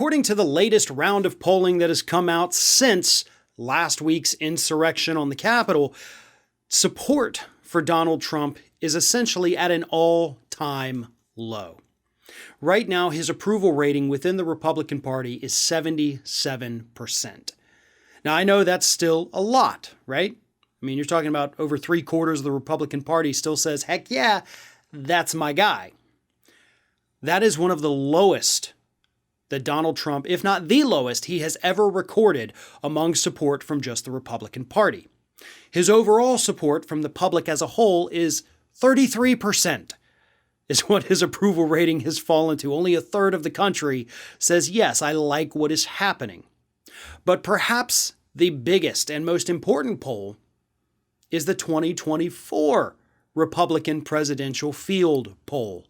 according to the latest round of polling that has come out since last week's insurrection on the Capitol, support for Donald Trump is essentially at an all-time low. Right now, his approval rating within the Republican Party is 77%. Now, I know that's still a lot, right? I mean, you're talking about over 3/4 of the Republican Party still says, heck yeah, that's my guy. That is one of the lowest that Donald Trump, if not the lowest, he has ever recorded among support from just the Republican Party. His overall support from the public as a whole is 33%, is what his approval rating has fallen to. Only a third of the country says, yes, I like what is happening. But perhaps the biggest and most important poll is the 2024 Republican presidential field poll.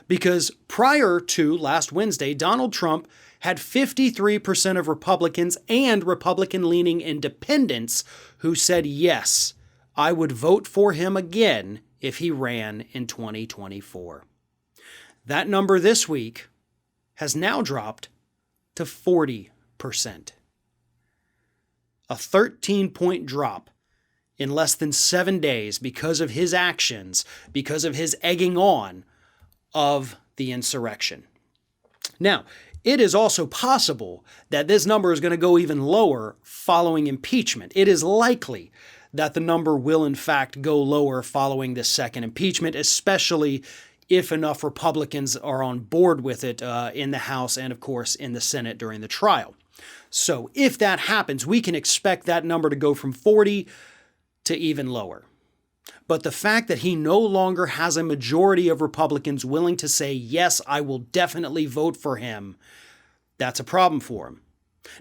Because prior to last Wednesday, Donald Trump had 53% of Republicans and Republican-leaning independents who said, yes, I would vote for him again if he ran in 2024. That number this week has now dropped to 40%. A 13-point drop in less than 7 days because of his actions, because of his egging on of the insurrection. Now, it is also possible that this number is going to go even lower following impeachment. It is likely that the number will in fact go lower following this second impeachment, especially if enough Republicans are on board with it in the House and, of course, in the Senate during the trial. So if that happens, we can expect that number to go from 40 to even lower. But the fact that he no longer has a majority of Republicans willing to say, yes, I will definitely vote for him, that's a problem for him.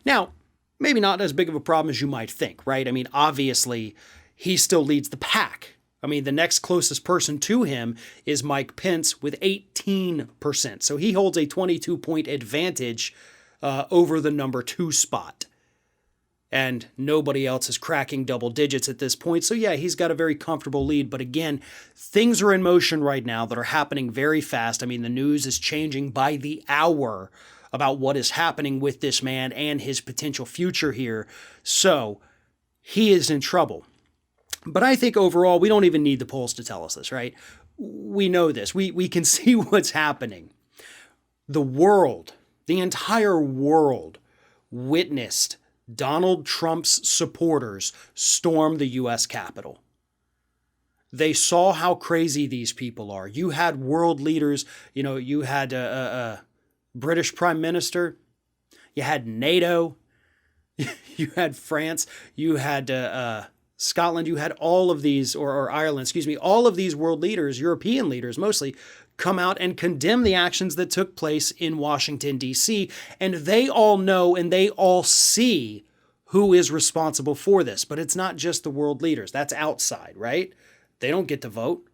Now, maybe not as big of a problem as you might think, right? I mean, obviously, he still leads the pack. I mean, the next closest person to him is Mike Pence with 18%. So he holds a 22-point advantage over the number 2 spot. And nobody else is cracking double digits at this point. So yeah, he's got a very comfortable lead. But again, things are in motion right now that are happening very fast. I mean, the news is changing by the hour about what is happening with this man and his potential future here. So he is in trouble. But I think overall, we don't even need the polls to tell us this, right? We know this. We can see what's happening. The world, the entire world, witnessed Donald Trump's supporters storm the U.S. Capitol. They saw how crazy these people are. You had world leaders, you had a British Prime Minister, you had NATO, you had France, you had Scotland, you had all of these, or Ireland, all of these world leaders, European leaders mostly, come out and condemn the actions that took place in Washington, D.C., and they all know and they all see who is responsible for this. But it's not just the world leaders. That's outside, right? They don't get to vote.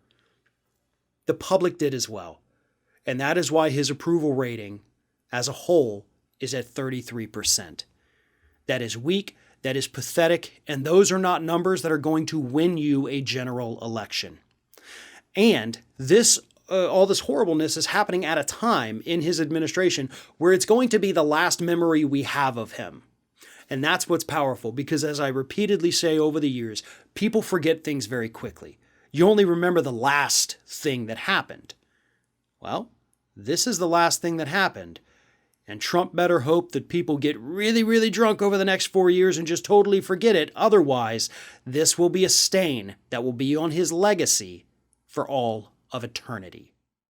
The public did as well. And that is why his approval rating as a whole is at 33%. That is weak, that is pathetic, and those are not numbers that are going to win you a general election. And this all this horribleness is happening at a time in his administration where it's going to be the last memory we have of him. And that's what's powerful, because as I repeatedly say over the years, people forget things very quickly. You only remember the last thing that happened. Well, this is the last thing that happened. And Trump better hope that people get really, really drunk over the next 4 years and just totally forget it. Otherwise, this will be a stain that will be on his legacy for all of eternity.